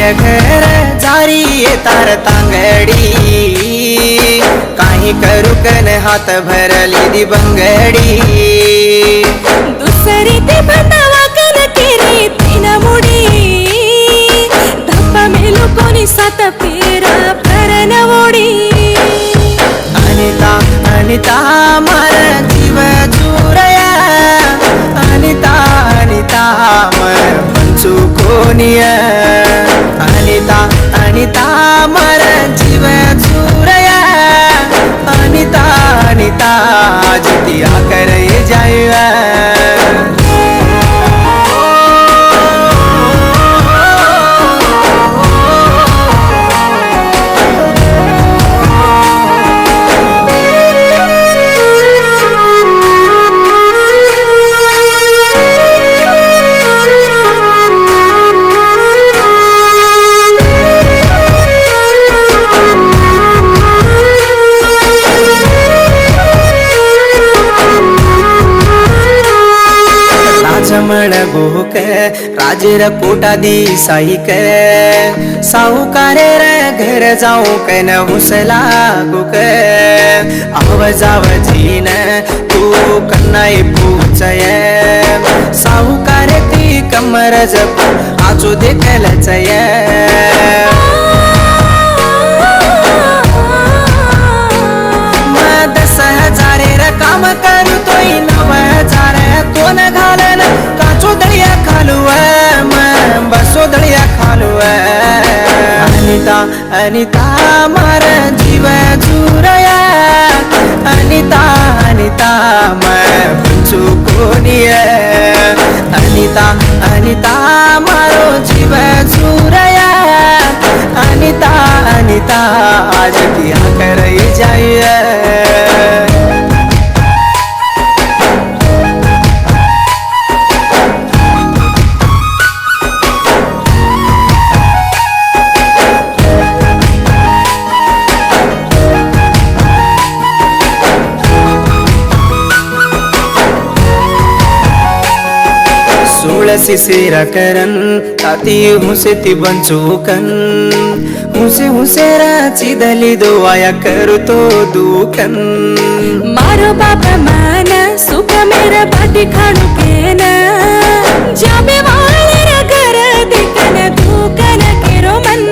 घर जारी तार तांगडी काही करू कन हात भरली दी बंगडी दुसरी ते बंदावा कन केरी तीन मुडी धप्पा मेलो कोणी सात पेरा परन ओडी अनिता अनिता मार जीव चुरया अनिता अनिता मर पंचू कोनिया अनिता अनिता मर जीव चुरया अनिता अनिता जितिया कर जाया जमण गोक राजेर पोटा दी साईक साहुकारे रे घर जाऊ कन हुसला गुक आवाजाव जीन तू कन्नाई पूचय साहुकारे ती कमर जप आजो देखल चय मैं 10,000 रे काम करू तोय 9,000 कोण घालन काचो दळिया खालुव मैं बसो दळिया खालुव अनिता अनिता मार जीव चुरया अनिता अनिता मैं पंचू कोनिया अनिता अनिता मारो जीव चुरया अनिता अनिता आज क्या कर जाइए सिरा करन ताती हुसे ती बंचूकन हुसे हुसेरा चिदली दोवाया करू तो दुकन मारो बाबा मान सुख मेरा बाटी खाणू केन जाबे वाले रा घर देखन दुकन केरो मन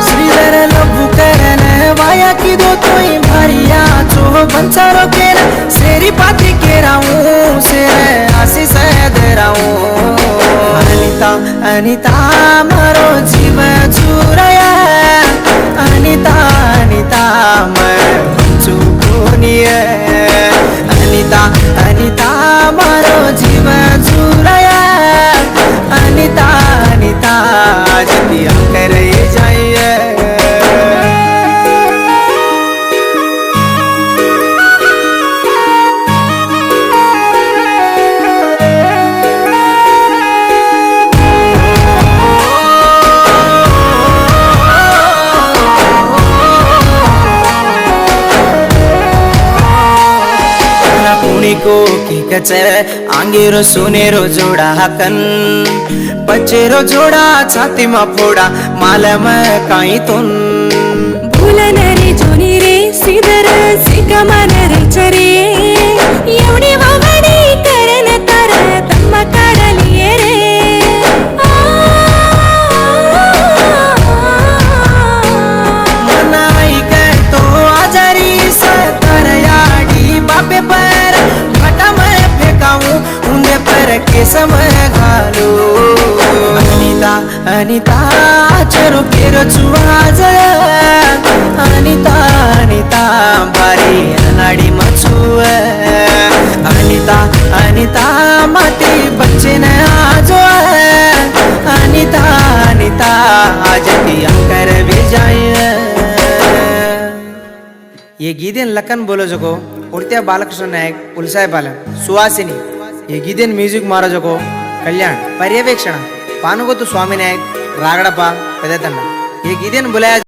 श्रीधर लब्बू करन वाया की दो तोई भरिया चो बंचारो केन सेरी पाती के राऊं से आसी सैद राऊं अनिता अनिता मारो जीव चुरया अनिता अनिता मैं पंचू कोनिया अनिता अनिता मारो जीव चुरया अनिता अनिता जितिया कर जाइए को की कचे आंगेरो सुनेरो जोड़ा हकन बचेरो जोड़ा छाती मा फोड़ा मालम काई तुन भूलन रे जोनी रे सिदर सिकमन रे चरे एवढी वावडी करन तर तम्म काढलिये रे मनाई के तो आजारी सतर याडी बापे पर फटा मैं फेंकाऊं उन्हें पर के समय घालू अनिता अनिता चरो केरो चुवाज अनिता अनिता बारी अनाडी मचुव अनिता अनिता माती बच्चे ने आजो अनिता अनिता आज की अंकर विजय ये गीतेन लखन बोलो जको उड़त्या बालकृष्ण नायक उलसाय पालम सुहासिनी ये गीतेन म्यूजिक मारो जको कल्याण पर्यवेक्षण पानुगोतु स्वामी नायक रागड़प्पा पेदतंड ये गीतेन बुलाया